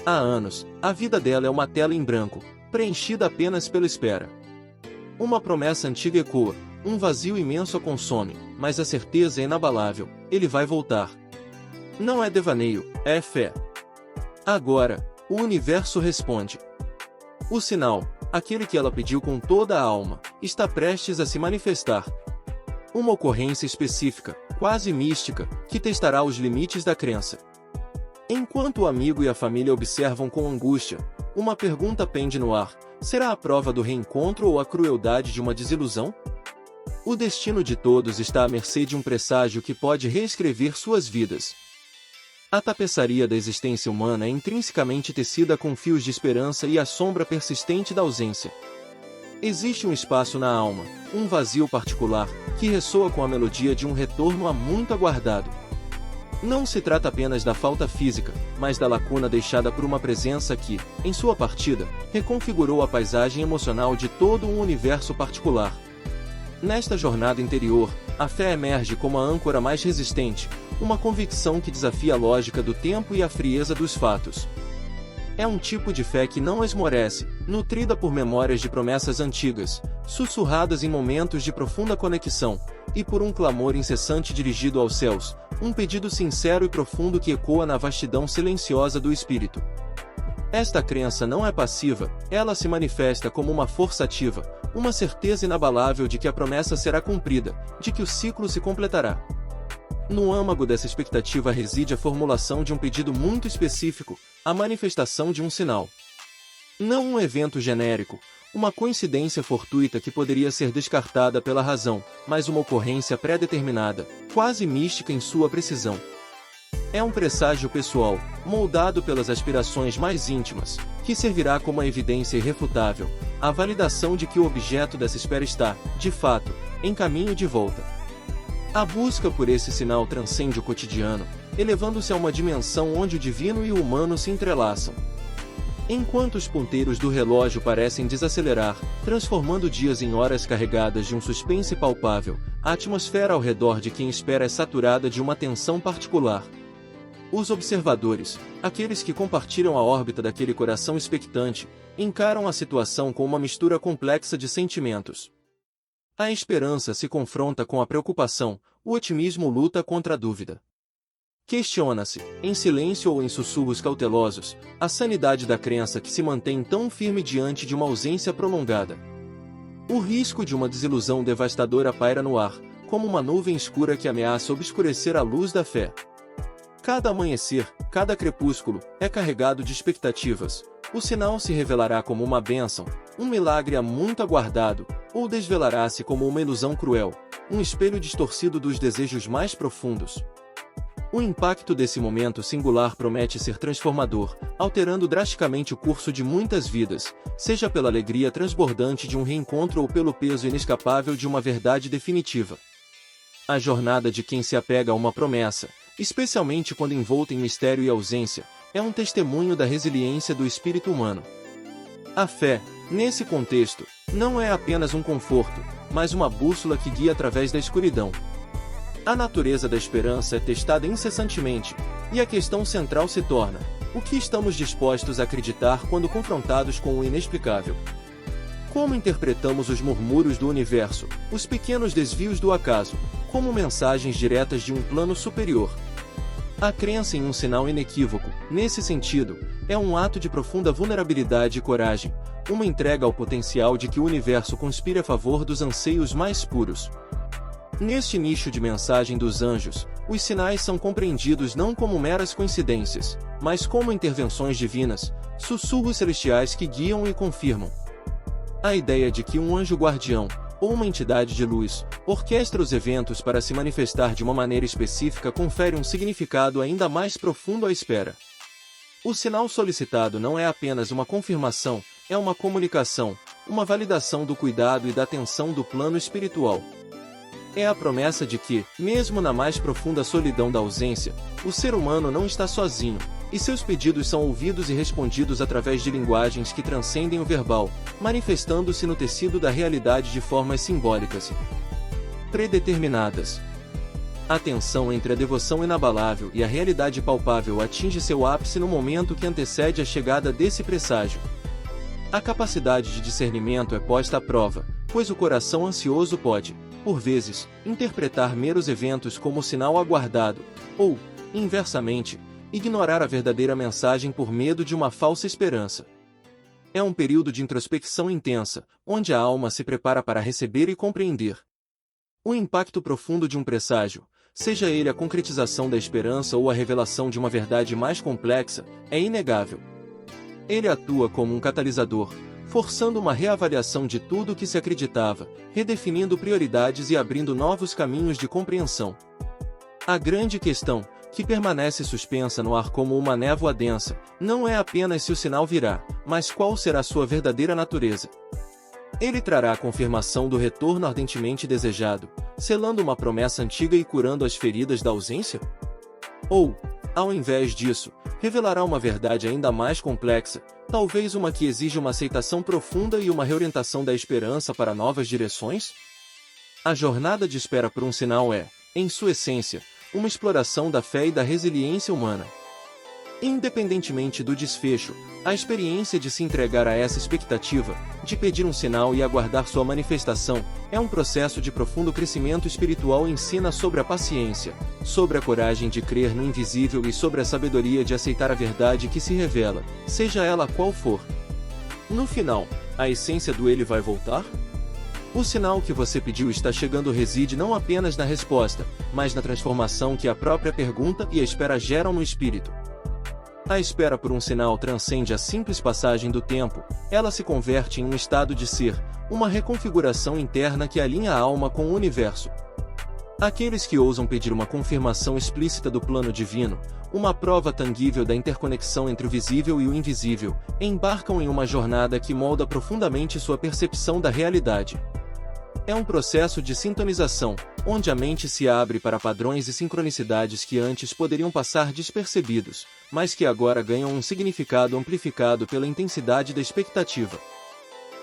Há anos, a vida dela é uma tela em branco, preenchida apenas pela espera. Uma promessa antiga ecoa, um vazio imenso a consome, mas a certeza é inabalável, ele vai voltar. Não é devaneio, é fé. Agora, o universo responde. O sinal, aquele que ela pediu com toda a alma, está prestes a se manifestar. Uma ocorrência específica, quase mística, que testará os limites da crença. Enquanto o amigo e a família observam com angústia, uma pergunta pende no ar: será a prova do reencontro ou a crueldade de uma desilusão? O destino de todos está à mercê de um presságio que pode reescrever suas vidas. A tapeçaria da existência humana é intrinsecamente tecida com fios de esperança e a sombra persistente da ausência. Existe um espaço na alma, um vazio particular, que ressoa com a melodia de um retorno há muito aguardado. Não se trata apenas da falta física, mas da lacuna deixada por uma presença que, em sua partida, reconfigurou a paisagem emocional de todo um universo particular. Nesta jornada interior, a fé emerge como a âncora mais resistente, uma convicção que desafia a lógica do tempo e a frieza dos fatos. É um tipo de fé que não esmorece, nutrida por memórias de promessas antigas, sussurradas em momentos de profunda conexão, e por um clamor incessante dirigido aos céus, um pedido sincero e profundo que ecoa na vastidão silenciosa do espírito. Esta crença não é passiva, ela se manifesta como uma força ativa, uma certeza inabalável de que a promessa será cumprida, de que o ciclo se completará. No âmago dessa expectativa reside a formulação de um pedido muito específico, a manifestação de um sinal. Não um evento genérico, uma coincidência fortuita que poderia ser descartada pela razão, mas uma ocorrência pré-determinada, quase mística em sua precisão. É um presságio pessoal, moldado pelas aspirações mais íntimas, que servirá como a evidência irrefutável, a validação de que o objeto dessa espera está, de fato, em caminho de volta. A busca por esse sinal transcende o cotidiano, elevando-se a uma dimensão onde o divino e o humano se entrelaçam. Enquanto os ponteiros do relógio parecem desacelerar, transformando dias em horas carregadas de um suspense palpável, a atmosfera ao redor de quem espera é saturada de uma tensão particular. Os observadores, aqueles que compartilham a órbita daquele coração expectante, encaram a situação com uma mistura complexa de sentimentos. A esperança se confronta com a preocupação, o otimismo luta contra a dúvida. Questiona-se, em silêncio ou em sussurros cautelosos, a sanidade da crença que se mantém tão firme diante de uma ausência prolongada. O risco de uma desilusão devastadora paira no ar, como uma nuvem escura que ameaça obscurecer a luz da fé. Cada amanhecer, cada crepúsculo, é carregado de expectativas. O sinal se revelará como uma bênção, um milagre há muito aguardado, ou desvelará-se como uma ilusão cruel, um espelho distorcido dos desejos mais profundos. O impacto desse momento singular promete ser transformador, alterando drasticamente o curso de muitas vidas, seja pela alegria transbordante de um reencontro ou pelo peso inescapável de uma verdade definitiva. A jornada de quem se apega a uma promessa, especialmente quando envolta em mistério e ausência, é um testemunho da resiliência do espírito humano. A fé, nesse contexto, não é apenas um conforto, mas uma bússola que guia através da escuridão. A natureza da esperança é testada incessantemente, e a questão central se torna: o que estamos dispostos a acreditar quando confrontados com o inexplicável? Como interpretamos os murmúrios do universo, os pequenos desvios do acaso, como mensagens diretas de um plano superior? A crença em um sinal inequívoco, nesse sentido, é um ato de profunda vulnerabilidade e coragem, uma entrega ao potencial de que o universo conspire a favor dos anseios mais puros. Neste nicho de mensagem dos anjos, os sinais são compreendidos não como meras coincidências, mas como intervenções divinas, sussurros celestiais que guiam e confirmam. A ideia de que um anjo guardião, ou uma entidade de luz, orquestra os eventos para se manifestar de uma maneira específica confere um significado ainda mais profundo à espera. O sinal solicitado não é apenas uma confirmação, é uma comunicação, uma validação do cuidado e da atenção do plano espiritual. É a promessa de que, mesmo na mais profunda solidão da ausência, o ser humano não está sozinho, e seus pedidos são ouvidos e respondidos através de linguagens que transcendem o verbal, manifestando-se no tecido da realidade de formas simbólicas predeterminadas. A tensão entre a devoção inabalável e a realidade palpável atinge seu ápice no momento que antecede a chegada desse presságio. A capacidade de discernimento é posta à prova, pois o coração ansioso pode, por vezes, interpretar meros eventos como sinal aguardado, ou, inversamente, ignorar a verdadeira mensagem por medo de uma falsa esperança. É um período de introspecção intensa, onde a alma se prepara para receber e compreender. O impacto profundo de um presságio, seja ele a concretização da esperança ou a revelação de uma verdade mais complexa, é inegável. Ele atua como um catalisador, forçando uma reavaliação de tudo o que se acreditava, redefinindo prioridades e abrindo novos caminhos de compreensão. A grande questão, que permanece suspensa no ar como uma névoa densa, não é apenas se o sinal virá, mas qual será sua verdadeira natureza. Ele trará a confirmação do retorno ardentemente desejado, selando uma promessa antiga e curando as feridas da ausência? Ou, ao invés disso, revelará uma verdade ainda mais complexa, talvez uma que exija uma aceitação profunda e uma reorientação da esperança para novas direções? A jornada de espera por um sinal é, em sua essência, uma exploração da fé e da resiliência humana. Independentemente do desfecho, a experiência de se entregar a essa expectativa, de pedir um sinal e aguardar sua manifestação, é um processo de profundo crescimento espiritual e ensina sobre a paciência, sobre a coragem de crer no invisível e sobre a sabedoria de aceitar a verdade que se revela, seja ela qual for. No final, a essência do ele vai voltar? O sinal que você pediu está chegando reside não apenas na resposta, mas na transformação que a própria pergunta e a espera geram no espírito. A espera por um sinal transcende a simples passagem do tempo, ela se converte em um estado de ser, uma reconfiguração interna que alinha a alma com o universo. Aqueles que ousam pedir uma confirmação explícita do plano divino, uma prova tangível da interconexão entre o visível e o invisível, embarcam em uma jornada que molda profundamente sua percepção da realidade. É um processo de sintonização, onde a mente se abre para padrões e sincronicidades que antes poderiam passar despercebidos, mas que agora ganham um significado amplificado pela intensidade da expectativa.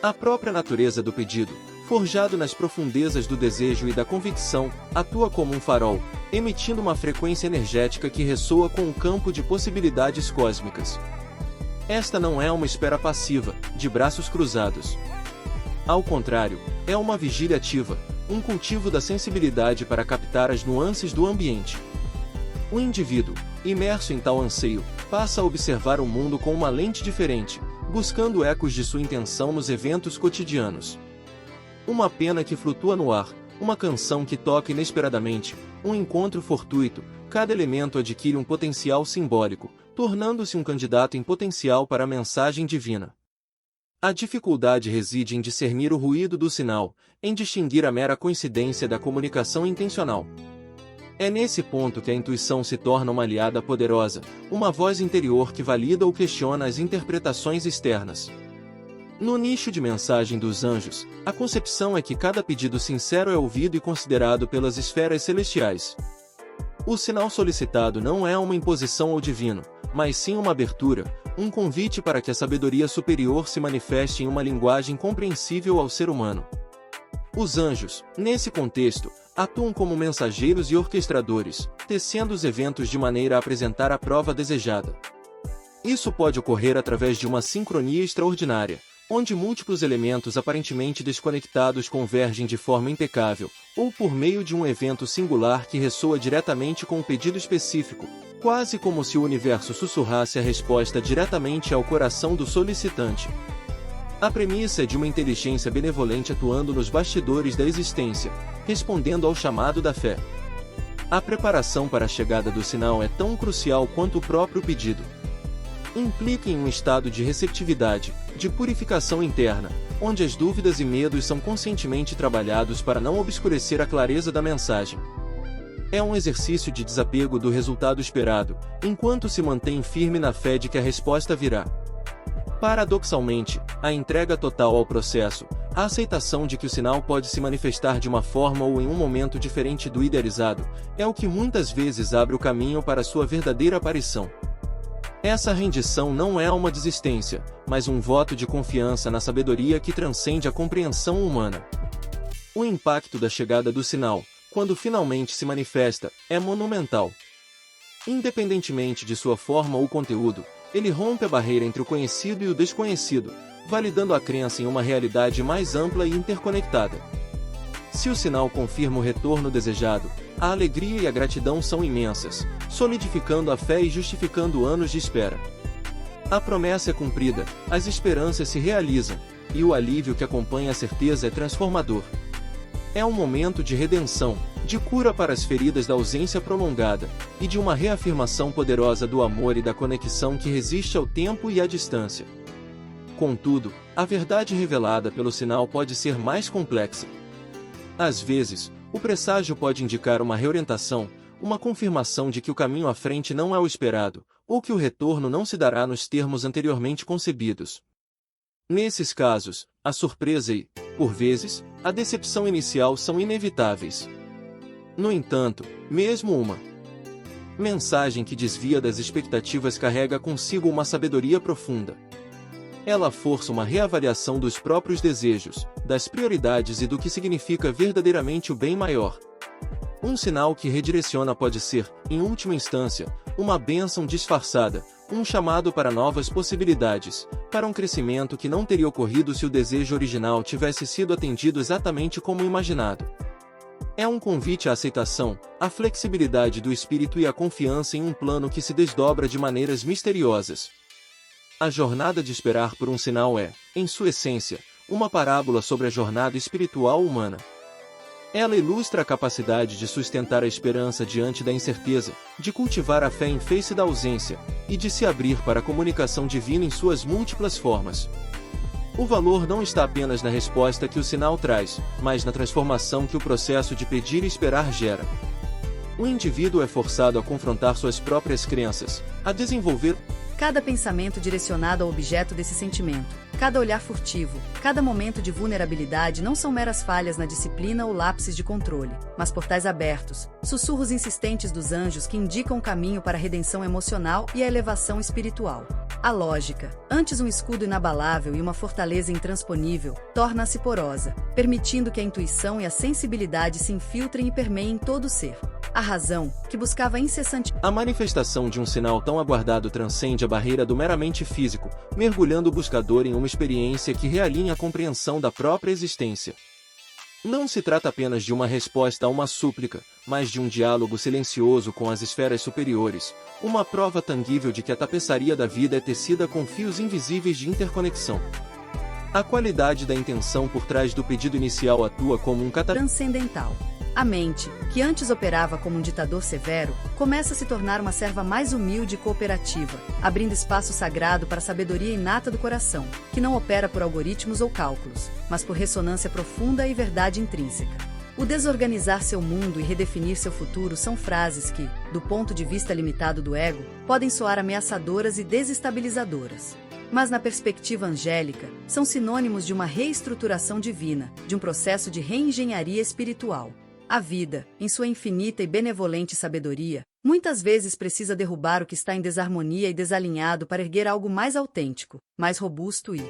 A própria natureza do pedido, forjado nas profundezas do desejo e da convicção, atua como um farol, emitindo uma frequência energética que ressoa com o campo de possibilidades cósmicas. Esta não é uma espera passiva, de braços cruzados. Ao contrário, é uma vigília ativa, um cultivo da sensibilidade para captar as nuances do ambiente. O indivíduo, imerso em tal anseio, passa a observar o mundo com uma lente diferente, buscando ecos de sua intenção nos eventos cotidianos. Uma pena que flutua no ar, uma canção que toca inesperadamente, um encontro fortuito, cada elemento adquire um potencial simbólico, tornando-se um candidato em potencial para a mensagem divina. A dificuldade reside em discernir o ruído do sinal, em distinguir a mera coincidência da comunicação intencional. É nesse ponto que a intuição se torna uma aliada poderosa, uma voz interior que valida ou questiona as interpretações externas. No nicho de mensagem dos anjos, a concepção é que cada pedido sincero é ouvido e considerado pelas esferas celestiais. O sinal solicitado não é uma imposição ao divino, mas sim uma abertura, um convite para que a sabedoria superior se manifeste em uma linguagem compreensível ao ser humano. Os anjos, nesse contexto, atuam como mensageiros e orquestradores, tecendo os eventos de maneira a apresentar a prova desejada. Isso pode ocorrer através de uma sincronia extraordinária, onde múltiplos elementos aparentemente desconectados convergem de forma impecável, ou por meio de um evento singular que ressoa diretamente com um pedido específico, quase como se o universo sussurrasse a resposta diretamente ao coração do solicitante. A premissa é de uma inteligência benevolente atuando nos bastidores da existência, respondendo ao chamado da fé. A preparação para a chegada do sinal é tão crucial quanto o próprio pedido. Implica em um estado de receptividade, de purificação interna, onde as dúvidas e medos são conscientemente trabalhados para não obscurecer a clareza da mensagem. É um exercício de desapego do resultado esperado, enquanto se mantém firme na fé de que a resposta virá. Paradoxalmente, a entrega total ao processo, a aceitação de que o sinal pode se manifestar de uma forma ou em um momento diferente do idealizado, é o que muitas vezes abre o caminho para sua verdadeira aparição. Essa rendição não é uma desistência, mas um voto de confiança na sabedoria que transcende a compreensão humana. O impacto da chegada do sinal, quando finalmente se manifesta, é monumental. Independentemente de sua forma ou conteúdo, ele rompe a barreira entre o conhecido e o desconhecido, validando a crença em uma realidade mais ampla e interconectada. Se o sinal confirma o retorno desejado, a alegria e a gratidão são imensas, solidificando a fé e justificando anos de espera. A promessa é cumprida, as esperanças se realizam, e o alívio que acompanha a certeza é transformador. É um momento de redenção, de cura para as feridas da ausência prolongada, e de uma reafirmação poderosa do amor e da conexão que resiste ao tempo e à distância. Contudo, a verdade revelada pelo sinal pode ser mais complexa. Às vezes, o presságio pode indicar uma reorientação, uma confirmação de que o caminho à frente não é o esperado, ou que o retorno não se dará nos termos anteriormente concebidos. Nesses casos, a surpresa e, por vezes, a decepção inicial são inevitáveis. No entanto, mesmo uma mensagem que desvia das expectativas carrega consigo uma sabedoria profunda. Ela força uma reavaliação dos próprios desejos, das prioridades e do que significa verdadeiramente o bem maior. Um sinal que redireciona pode ser, em última instância, uma bênção disfarçada, um chamado para novas possibilidades, para um crescimento que não teria ocorrido se o desejo original tivesse sido atendido exatamente como imaginado. É um convite à aceitação, à flexibilidade do espírito e à confiança em um plano que se desdobra de maneiras misteriosas. A jornada de esperar por um sinal é, em sua essência, uma parábola sobre a jornada espiritual humana. Ela ilustra a capacidade de sustentar a esperança diante da incerteza, de cultivar a fé em face da ausência, e de se abrir para a comunicação divina em suas múltiplas formas. O valor não está apenas na resposta que o sinal traz, mas na transformação que o processo de pedir e esperar gera. O indivíduo é forçado a confrontar suas próprias crenças, a desenvolver cada pensamento direcionado ao objeto desse sentimento, cada olhar furtivo, cada momento de vulnerabilidade não são meras falhas na disciplina ou lapses de controle, mas portais abertos, sussurros insistentes dos anjos que indicam o caminho para a redenção emocional e a elevação espiritual. A lógica, antes um escudo inabalável e uma fortaleza intransponível, torna-se porosa, permitindo que a intuição e a sensibilidade se infiltrem e permeiem todo o ser. A razão, que buscava incessante. A manifestação de um sinal tão aguardado transcende a barreira do meramente físico, mergulhando o buscador em uma experiência que realinha a compreensão da própria existência. Não se trata apenas de uma resposta a uma súplica, mas de um diálogo silencioso com as esferas superiores, uma prova tangível de que a tapeçaria da vida é tecida com fios invisíveis de interconexão. A qualidade da intenção por trás do pedido inicial atua como um transcendental. A mente, que antes operava como um ditador severo, começa a se tornar uma serva mais humilde e cooperativa, abrindo espaço sagrado para a sabedoria inata do coração, que não opera por algoritmos ou cálculos, mas por ressonância profunda e verdade intrínseca. O desorganizar seu mundo e redefinir seu futuro são frases que, do ponto de vista limitado do ego, podem soar ameaçadoras e desestabilizadoras. Mas na perspectiva angélica, são sinônimos de uma reestruturação divina, de um processo de reengenharia espiritual. A vida, em sua infinita e benevolente sabedoria, muitas vezes precisa derrubar o que está em desarmonia e desalinhado para erguer algo mais autêntico, mais robusto e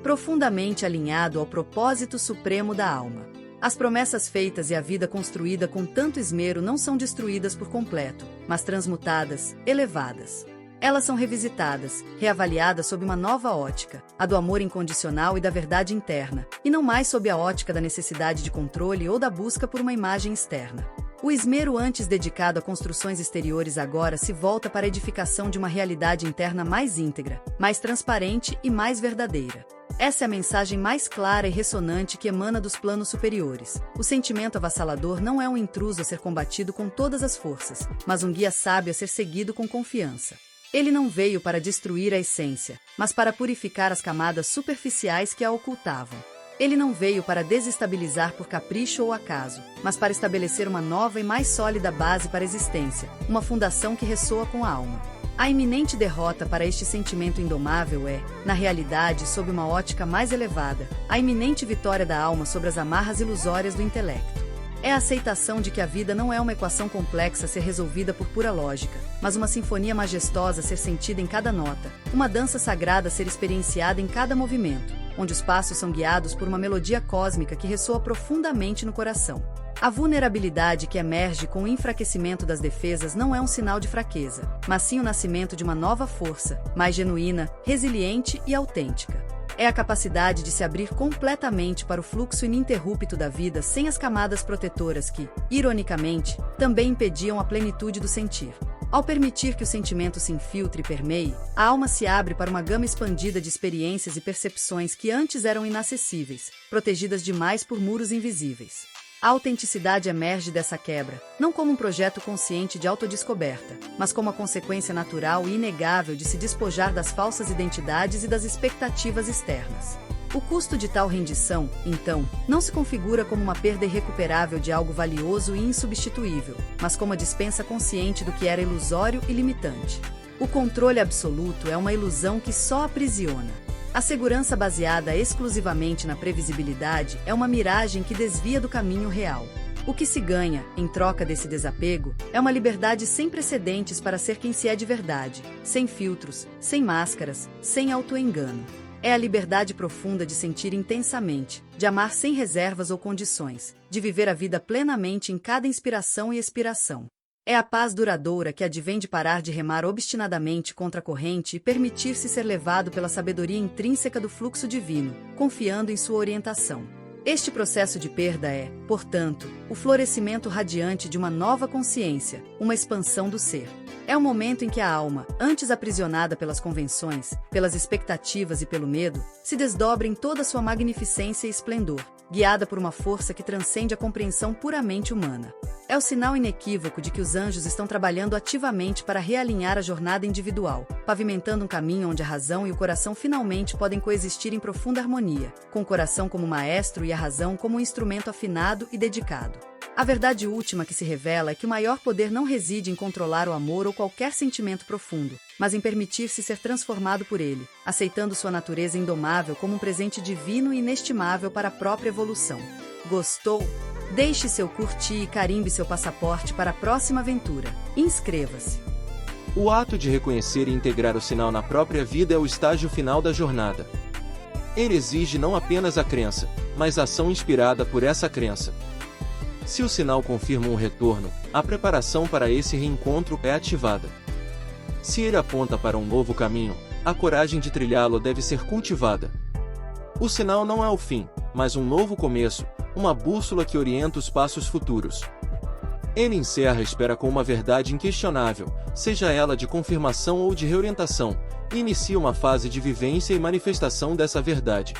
profundamente alinhado ao propósito supremo da alma. As promessas feitas e a vida construída com tanto esmero não são destruídas por completo, mas transmutadas, elevadas. Elas são revisitadas, reavaliadas sob uma nova ótica, a do amor incondicional e da verdade interna, e não mais sob a ótica da necessidade de controle ou da busca por uma imagem externa. O esmero antes dedicado a construções exteriores agora se volta para a edificação de uma realidade interna mais íntegra, mais transparente e mais verdadeira. Essa é a mensagem mais clara e ressonante que emana dos planos superiores. O sentimento avassalador não é um intruso a ser combatido com todas as forças, mas um guia sábio a ser seguido com confiança. Ele não veio para destruir a essência, mas para purificar as camadas superficiais que a ocultavam. Ele não veio para desestabilizar por capricho ou acaso, mas para estabelecer uma nova e mais sólida base para a existência, uma fundação que ressoa com a alma. A iminente derrota para este sentimento indomável é, na realidade, sob uma ótica mais elevada, a iminente vitória da alma sobre as amarras ilusórias do intelecto. É a aceitação de que a vida não é uma equação complexa a ser resolvida por pura lógica, mas uma sinfonia majestosa a ser sentida em cada nota, uma dança sagrada a ser experienciada em cada movimento, onde os passos são guiados por uma melodia cósmica que ressoa profundamente no coração. A vulnerabilidade que emerge com o enfraquecimento das defesas não é um sinal de fraqueza, mas sim o nascimento de uma nova força, mais genuína, resiliente e autêntica. É a capacidade de se abrir completamente para o fluxo ininterrupto da vida sem as camadas protetoras que, ironicamente, também impediam a plenitude do sentir. Ao permitir que o sentimento se infiltre e permeie, a alma se abre para uma gama expandida de experiências e percepções que antes eram inacessíveis, protegidas demais por muros invisíveis. A autenticidade emerge dessa quebra, não como um projeto consciente de autodescoberta, mas como a consequência natural e inegável de se despojar das falsas identidades e das expectativas externas. O custo de tal rendição, então, não se configura como uma perda irrecuperável de algo valioso e insubstituível, mas como a dispensa consciente do que era ilusório e limitante. O controle absoluto é uma ilusão que só aprisiona. A segurança baseada exclusivamente na previsibilidade é uma miragem que desvia do caminho real. O que se ganha, em troca desse desapego, é uma liberdade sem precedentes para ser quem se é de verdade, sem filtros, sem máscaras, sem autoengano. É a liberdade profunda de sentir intensamente, de amar sem reservas ou condições, de viver a vida plenamente em cada inspiração e expiração. É a paz duradoura que advém de parar de remar obstinadamente contra a corrente e permitir-se ser levado pela sabedoria intrínseca do fluxo divino, confiando em sua orientação. Este processo de perda é, portanto, o florescimento radiante de uma nova consciência, uma expansão do ser. É o momento em que a alma, antes aprisionada pelas convenções, pelas expectativas e pelo medo, se desdobra em toda sua magnificência e esplendor, guiada por uma força que transcende a compreensão puramente humana. É o sinal inequívoco de que os anjos estão trabalhando ativamente para realinhar a jornada individual, pavimentando um caminho onde a razão e o coração finalmente podem coexistir em profunda harmonia, com o coração como maestro e a razão como um instrumento afinado e dedicado. A verdade última que se revela é que o maior poder não reside em controlar o amor ou qualquer sentimento profundo, mas em permitir-se ser transformado por ele, aceitando sua natureza indomável como um presente divino e inestimável para a própria evolução. Gostou? Deixe seu curtir e carimbe seu passaporte para a próxima aventura. Inscreva-se! O ato de reconhecer e integrar o sinal na própria vida é o estágio final da jornada. Ele exige não apenas a crença, mas a ação inspirada por essa crença. Se o sinal confirma um retorno, a preparação para esse reencontro é ativada. Se ele aponta para um novo caminho, a coragem de trilhá-lo deve ser cultivada. O sinal não é o fim, mas um novo começo, uma bússola que orienta os passos futuros. Ele encerra a espera com uma verdade inquestionável, seja ela de confirmação ou de reorientação, e inicia uma fase de vivência e manifestação dessa verdade.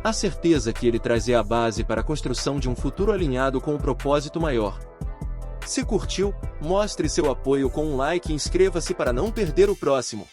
A certeza que ele traz é a base para a construção de um futuro alinhado com um propósito maior. Se curtiu, mostre seu apoio com um like e inscreva-se para não perder o próximo.